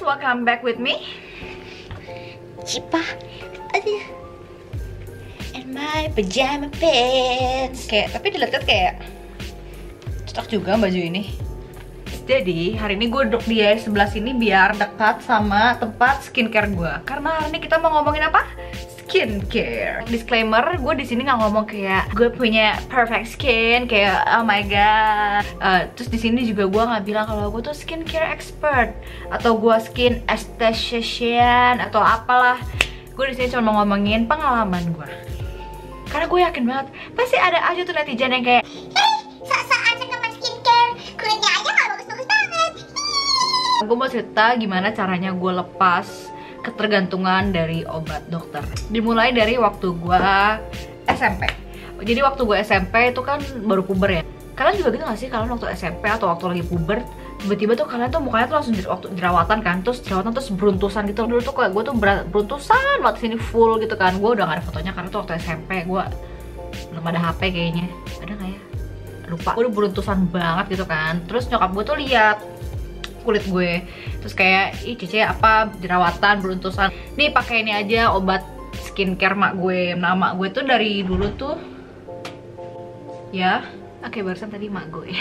welcome back with me Cipa, aduh, and my pajama pants. tapi dilihat kayak cocok juga baju ini. Jadi hari ini gue duduk di sebelah sini biar dekat sama tempat skincare gue. Karena hari ini kita mau ngomongin apa? Skincare. Disclaimer, gue di sini nggak ngomong kayak gue punya perfect skin, kayak oh my god. Terus di sini juga gue nggak bilang kalau gue tuh skincare expert atau gue skin esthetician atau apalah. Gue di sini cuma mau ngomongin pengalaman gue. Karena gue yakin banget pasti ada aja tuh netizen yang kayak Sok-sokan sama skincare, kulitnya aja gak bagus-bagus banget. Gue mau cerita gimana caranya gue lepas ketergantungan dari obat dokter. Dimulai dari waktu gue SMP. Jadi waktu gue SMP itu kan baru puber ya. Kalian juga gitu gak sih kalian waktu SMP atau waktu lagi puber tiba-tiba tuh kalian tuh mukanya tuh langsung waktu jerawatan kan, terus jerawatan terus beruntusan gitu. Dulu tuh kayak gue tuh beruntusan waktu sini full gitu kan. Gue udah gak ada fotonya karena tuh waktu SMP gue belum ada HP kayaknya. Ada gak ya? Lupa. Gue udah beruntusan banget gitu kan. Terus nyokap gue tuh lihat kulit gue, terus kayak ih Cici apa jerawatan beruntusan, nih pakai ini aja obat skincare mak gue. Nah mak gue tuh dari dulu tuh ya oke, barusan tadi mak gue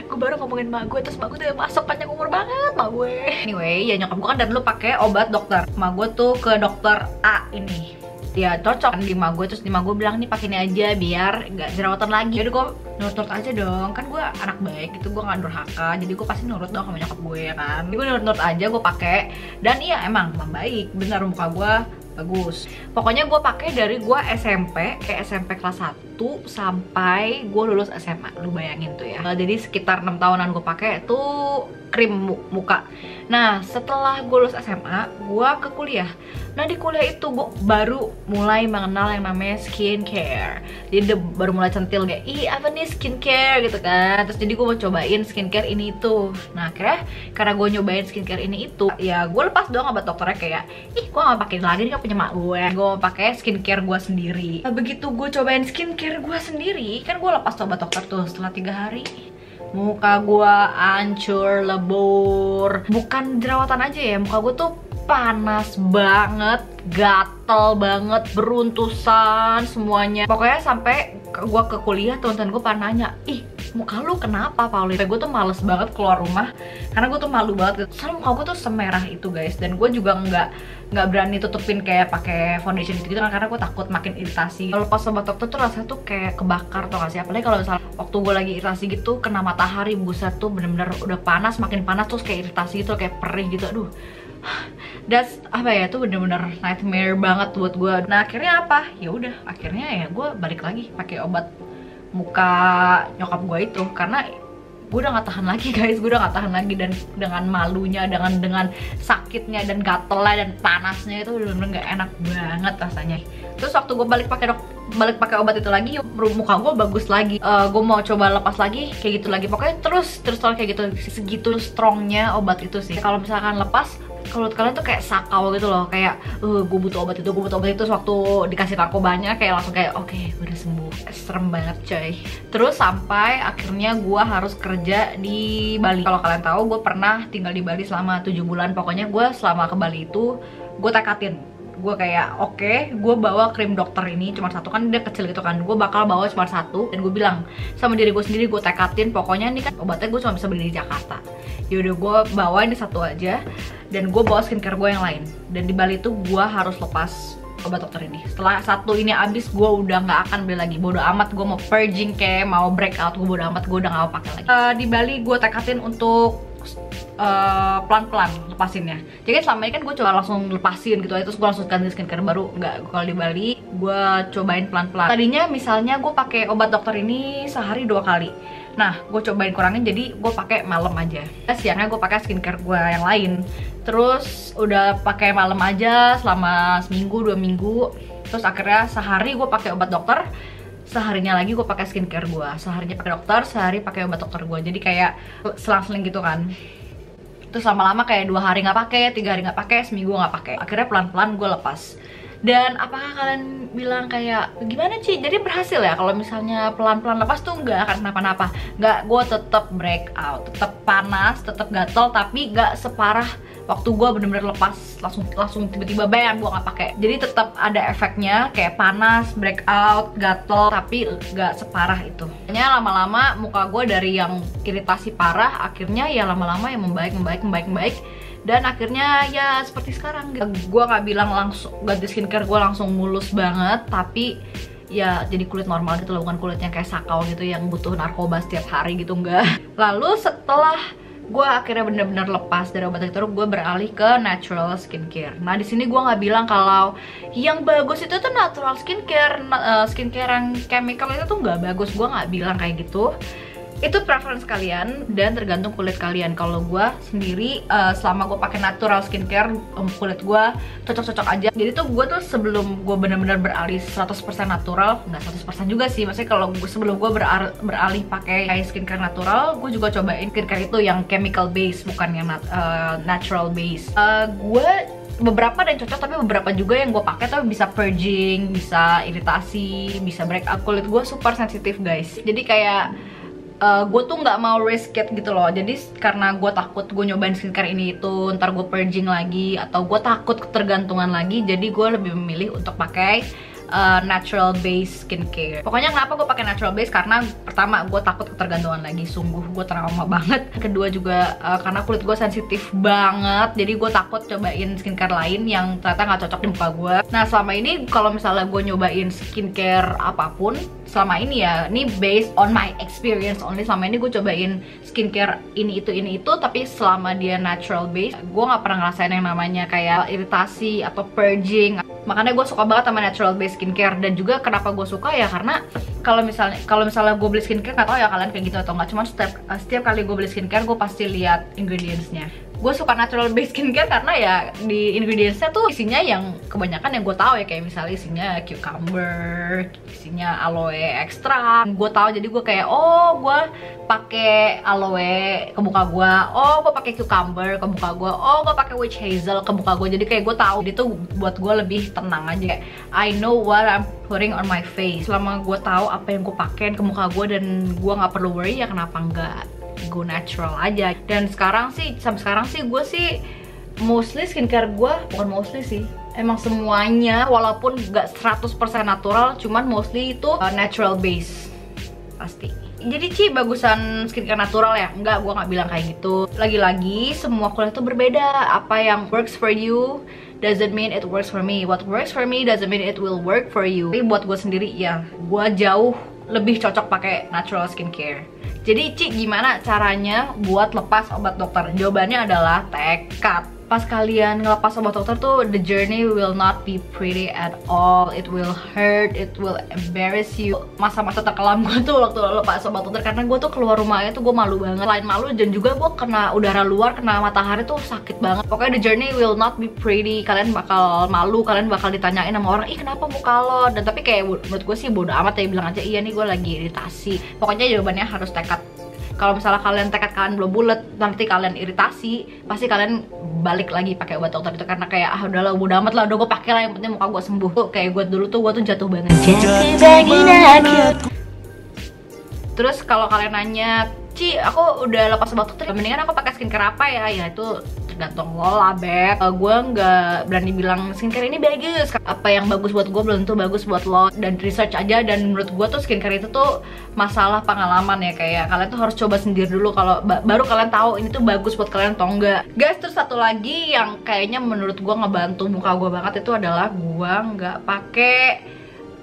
gue baru ngomongin mak gue, terus mak gue tuh masuk panjang umur banget mak gue. Anyway ya nyokap gue kan dari dulu pakai obat dokter. Mak gue tuh ke dokter A ini, dia cocok di mak gue, terus di mak gue bilang nih pakai ini aja biar nggak jerawatan lagi. Jadi gue nurut-nurut aja dong, kan gue anak baik gitu, gue nggak durhaka, jadi gue pasti nurut dong sama nyokap gue ya kan. Jadi gue nurut-nurut aja, gue pakai dan iya emang membaik, bener muka gue bagus. Pokoknya gue pakai dari gue SMP kayak SMP kelas 1 sampai gue lulus SMA. Lu bayangin tuh ya. Jadi sekitar 6 tahunan gue pakai tuh krim muka. Nah setelah gue lulus SMA gue ke kuliah. Nah di kuliah itu gue baru mulai mengenal yang namanya skincare. Jadi baru mulai centil kayak ih apa nih skincare gitu kan. Terus jadi gue mau cobain skincare ini itu. Nah akhirnya karena gue nyobain skincare ini itu, ya gue lepas dong obat dokternya kayak ih gue gak pakai lagi, ini kan punya mak gue. Gue mau pakai skincare gue sendiri. Nah, begitu gue cobain skincare gue sendiri, kan gue lepas obat dokter tuh setelah 3 hari. Muka gue hancur, lebur. Bukan jerawatan aja ya, muka gue tuh panas banget, gatel banget, beruntusan semuanya. Pokoknya sampai gue ke kuliah teman-teman gue pada nanya, ih muka lu kenapa Pauli? Gue tuh males banget keluar rumah karena gue tuh malu banget. Soalnya muka gue tuh semerah itu guys, dan gue juga nggak berani tutupin kayak pakai foundation gitu kan karena gue takut makin iritasi. Kalau pas obat dokter tuh rasanya tuh kayak kebakar, tau gak sih? Apalagi kalau misalnya waktu gue lagi iritasi gitu kena matahari, buset tuh bener-bener udah panas, makin panas terus kayak iritasi gitu, kayak perih gitu. Aduh, that's apa ya, tuh bener-bener nightmare banget buat gue. Nah akhirnya apa? Ya udah, akhirnya ya gue balik lagi pakai obat muka nyokap gue itu karena gue udah gak tahan lagi guys. Gue udah gak tahan lagi, dan dengan malunya, dengan sakitnya dan gatelnya dan panasnya itu bener-bener gak enak banget rasanya. Terus waktu gue balik pakai obat itu lagi, muka gue bagus lagi. Gue mau coba lepas lagi kayak gitu lagi. Pokoknya terus kayak gitu, segitu strongnya obat itu sih. Kalau misalkan lepas, kalau kalian tuh kayak sakau gitu loh, kayak gue butuh obat itu, waktu dikasih narkobanya kayak langsung kayak oke, udah sembuh. Serem banget coy. Terus sampai akhirnya gue harus kerja di Bali. Kalau kalian tahu, gue pernah tinggal di Bali selama 7 bulan. Pokoknya gue selama ke Bali itu gue tekatin, gue kayak oke, gue bawa krim dokter ini cuma satu, kan dia kecil gitu kan, gue bakal bawa cuma satu. Dan gue bilang sama diri gue sendiri, gue tekatin pokoknya ini kan obatnya gue cuma bisa beli di Jakarta, yaudah gue bawa ini satu aja, dan gue bawa skincare gue yang lain. Dan di Bali tuh gue harus lepas obat dokter ini. Setelah satu ini habis, gue udah nggak akan beli lagi. Bodo amat, gue mau purging kayak mau breakout, gue bodo amat, gue udah nggak mau pakai lagi. Di Bali gue tekatin untuk pelan-pelan lepasinnya. Jadi selama ini kan gue coba langsung lepasin gitu aja, terus gue langsung ganti skincare baru. Enggak, kalau di Bali gue cobain pelan-pelan. Tadinya misalnya gue pakai obat dokter ini sehari 2 kali. Nah, gue cobain kurangin, jadi gue pakai malam aja. Siangnya gue pakai skincare gue yang lain. Terus udah pakai malam aja selama seminggu 2 minggu. Terus akhirnya sehari gue pakai obat dokter, seharinya lagi gue pakai skincare gue. Seharinya pakai dokter, sehari pakai obat dokter gue. Jadi kayak selang-seling gitu kan. Terus lama-lama kayak 2 hari nggak pakai, 3 hari nggak pakai, seminggu nggak pakai. Akhirnya pelan-pelan gue lepas. Dan apakah kalian bilang kayak gimana Ci? Jadi berhasil ya kalau misalnya pelan-pelan lepas tuh nggak akan kenapa-napa? Nggak, gue tetap breakout, tetap panas, tetap gatel, tapi nggak separah waktu gue bener-bener lepas langsung tiba-tiba bam gue nggak pakai. Jadi tetap ada efeknya kayak panas, breakout, gatel, tapi nggak separah itu. Hanya lama-lama muka gue dari yang iritasi parah akhirnya ya lama-lama yang membaik dan akhirnya ya seperti sekarang gitu. Gue nggak bilang langsung ganti skincare gue langsung mulus banget, tapi ya jadi kulit normal gitu loh, bukan kulitnya kayak sakau gitu yang butuh narkoba setiap hari gitu, enggak. Lalu setelah gue akhirnya bener-bener lepas dari obat itu, gue beralih ke natural skincare. Nah di sini gue nggak bilang kalau yang bagus itu tuh natural skincare, skincare yang chemical itu tuh nggak bagus. Gue nggak bilang kayak gitu. Itu preference kalian dan tergantung kulit kalian. Kalau gue sendiri selama gue pakai natural skincare, kulit gue cocok-cocok aja. Jadi tuh gue tuh sebelum gue bener-bener beralih 100% natural, nggak 100% juga sih, maksudnya kalau sebelum gue beralih pakai skincare natural, gue juga cobain skincare itu yang chemical base, bukan yang natural base. Gue beberapa ada yang cocok, tapi beberapa juga yang gue pakai tuh bisa purging, bisa iritasi, bisa breakout. Kulit gue super sensitif guys, jadi kayak gue tuh nggak mau risk it gitu loh. Jadi karena gue takut gue nyobain skincare ini itu ntar gue purging lagi atau gue takut ketergantungan lagi, jadi gue lebih memilih untuk pakai natural base skincare. Pokoknya kenapa gue pakai natural base, karena pertama gue takut ketergantungan lagi, sungguh gue trauma banget. Kedua juga karena kulit gue sensitif banget, jadi gue takut cobain skincare lain yang ternyata nggak cocok di muka gue. Nah selama ini kalau misalnya gue nyobain skincare apapun selama ini ya, ini based on my experience only. Selama ini gue cobain skincare ini itu, tapi selama dia natural base, gue nggak pernah ngerasain yang namanya kayak iritasi atau purging. Makanya gue suka banget sama natural base skincare. Dan juga kenapa gue suka ya karena kalau misalnya gue beli skincare, nggak tahu ya kalian kayak gitu atau nggak, cuman setiap kali gue beli skincare gue pasti lihat ingredientsnya. Gue suka natural base skincare karena ya di ingredientsnya tuh isinya yang kebanyakan yang gue tahu ya, kayak misalnya isinya cucumber, isinya aloe extra. Gue tahu, jadi gue kayak oh gue pakai aloe ke muka gue, oh gue pakai cucumber ke muka gue, oh gue pakai witch hazel ke muka gue. Jadi kayak gue tahu, itu buat gue lebih tenang aja, kayak I know what I'm putting on my face. Selama gue tahu apa yang gue pakai ke muka gue dan gue nggak perlu worry, ya kenapa enggak go natural aja. Dan sekarang sih, sampai sekarang sih gue sih mostly skincare gue, bukan mostly sih, emang semuanya walaupun gak 100% natural, cuman mostly itu natural base pasti. Jadi Ci bagusan skincare natural ya? Enggak, gue gak bilang kayak gitu. Lagi-lagi semua kulit tuh berbeda. Apa yang works for you doesn't mean it works for me. What works for me doesn't mean it will work for you. Tapi buat gue sendiri ya, gue jauh lebih cocok pakai natural skincare. Jadi Ci, gimana caranya buat lepas obat dokter? Jawabannya adalah tekad. Pas kalian ngelepas obat dokter tuh, the journey will not be pretty at all. It will hurt, it will embarrass you. Masa-masa terkelam gue tuh waktu lepas obat dokter, karena gue tuh keluar rumahnya tuh gue malu banget. Selain malu, dan juga gue kena udara luar, kena matahari tuh sakit banget. Pokoknya the journey will not be pretty. Kalian bakal malu, kalian bakal ditanyain sama orang, ih kenapa muka lo? Dan tapi kayak menurut gue sih bodo amat ya, bilang aja iya nih gue lagi iritasi. Pokoknya jawabannya harus tekad. Kalau misalnya kalian tekad kalian belum bulat, nanti kalian iritasi, pasti kalian balik lagi pakai obat dokter itu. Karena kayak udahlah, bodo amat lah, udah gue pakai lah, yang penting muka gue sembuh. Tuh kayak gue dulu tuh, gue tuh jatuh banget. Terus kalau kalian nanya, Ci aku udah lepas obat dokter, mendingan aku pakai skincare apa ya? Ya itu tergantung lo lah beb. Gue nggak berani bilang skincare ini bagus. Apa yang bagus buat gue belum tentu bagus buat lo. Dan research aja. Dan menurut gue tuh skincare itu tuh masalah pengalaman ya, kayak kalian tuh harus coba sendiri dulu kalau baru kalian tahu ini tuh bagus buat kalian atau enggak. Guys, terus satu lagi yang kayaknya menurut gue ngebantu muka gue banget itu adalah gue nggak pakai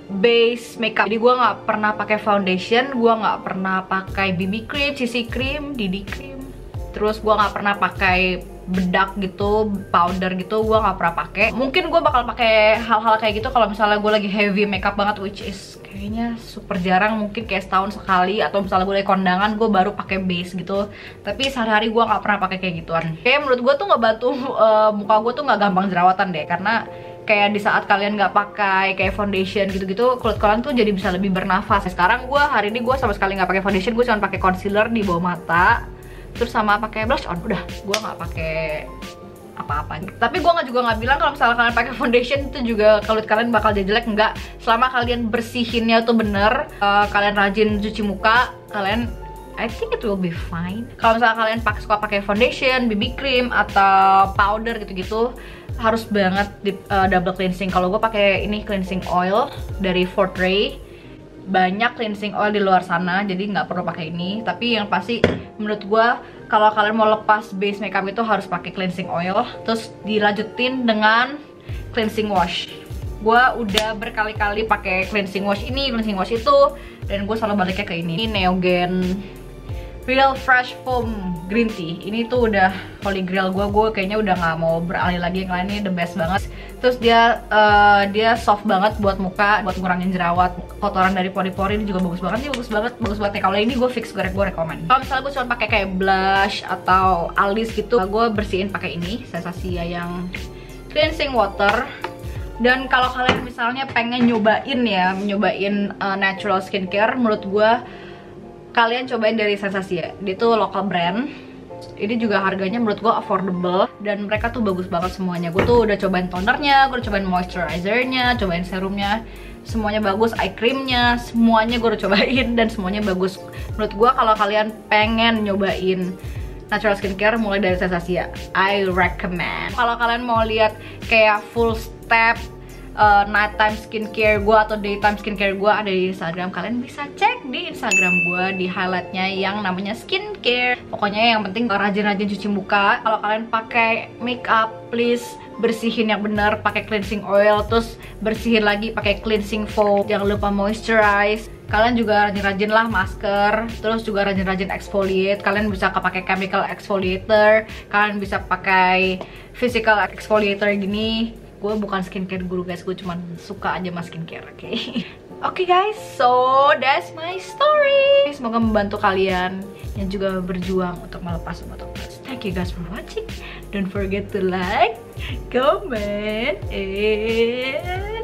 base makeup. Jadi gue nggak pernah pakai foundation, gue nggak pernah pakai BB cream, CC cream, DD cream. Terus gue nggak pernah pakai bedak gitu, powder gitu, gue nggak pernah pakai. Mungkin gue bakal pakai hal-hal kayak gitu kalau misalnya gue lagi heavy makeup banget, which is kayaknya super jarang, mungkin kayak setahun sekali, atau misalnya gue lagi kondangan gue baru pakai base gitu. Tapi sehari-hari gue nggak pernah pakai kayak gituan. Kayak menurut gue tuh nggak bantu muka gue tuh nggak gampang jerawatan deh, karena kayak di saat kalian nggak pakai kayak foundation gitu-gitu, kulit kalian tuh jadi bisa lebih bernafas. Sekarang gue hari ini gue sama sekali nggak pakai foundation, gue cuma pakai concealer di bawah mata, terus sama pakai blush on, udah. Gue nggak pakai apa-apa. Tapi gue juga nggak bilang kalau misalnya kalian pakai foundation itu juga kulit kalian bakal jadi jelek, enggak. Selama kalian bersihinnya tuh bener, kalian rajin cuci muka, kalian I think it will be fine. Kalau misalnya kalian suka pakai foundation, BB cream atau powder gitu-gitu, harus banget di double cleansing. Kalau gue pakai ini cleansing oil dari Fortray. Banyak cleansing oil di luar sana, jadi nggak perlu pakai ini. Tapi yang pasti menurut gue, kalau kalian mau lepas base makeup itu harus pakai cleansing oil, terus dilanjutin dengan cleansing wash. Gue udah berkali-kali pakai cleansing wash ini, cleansing wash itu, dan gue selalu baliknya ke ini Neogen Real Fresh Foam Green Tea. Ini tuh udah holy grail gue kayaknya udah nggak mau beralih lagi, yang lain ini the best banget. Terus dia soft banget buat muka, buat ngurangin jerawat, kotoran dari pori-pori. Ini juga bagus banget, bagus banget nih. Kalau ini gue fix, gue rekomend. Kalau misalnya gue cuma pakai kayak blush atau alis gitu, gue bersihin pakai ini Sensasia yang cleansing water. Dan kalau kalian misalnya pengen nyobain natural skincare, menurut gue kalian cobain dari Sensasia. Dia tuh local brand. Ini juga harganya menurut gue affordable, dan mereka tuh bagus banget semuanya. Gue tuh udah cobain tonernya, gue udah cobain moisturizernya, cobain serumnya, semuanya bagus. Eye creamnya, semuanya gue udah cobain dan semuanya bagus. Menurut gue kalau kalian pengen nyobain natural skincare, mulai dari Sensasia, I recommend. Kalau kalian mau lihat kayak full step nighttime skincare gue atau daytime skincare gue, ada di Instagram. Kalian bisa cek di Instagram gue, di highlightnya yang namanya skincare. Pokoknya yang penting rajin-rajin cuci muka. Kalau kalian pakai makeup, please bersihin yang benar, pakai cleansing oil, terus bersihin lagi pakai cleansing foam. Jangan lupa moisturize. Kalian juga rajin-rajin lah masker, terus juga rajin-rajin exfoliate. Kalian bisa pakai chemical exfoliator, kalian bisa pakai physical exfoliator gini. Gue bukan skincare guru guys, gue cuma suka aja sama skincare, oke? Oke guys, so that's my story. Semoga membantu kalian yang juga berjuang untuk melepas obat-obat. Thank you guys for watching. Don't forget to like, comment, and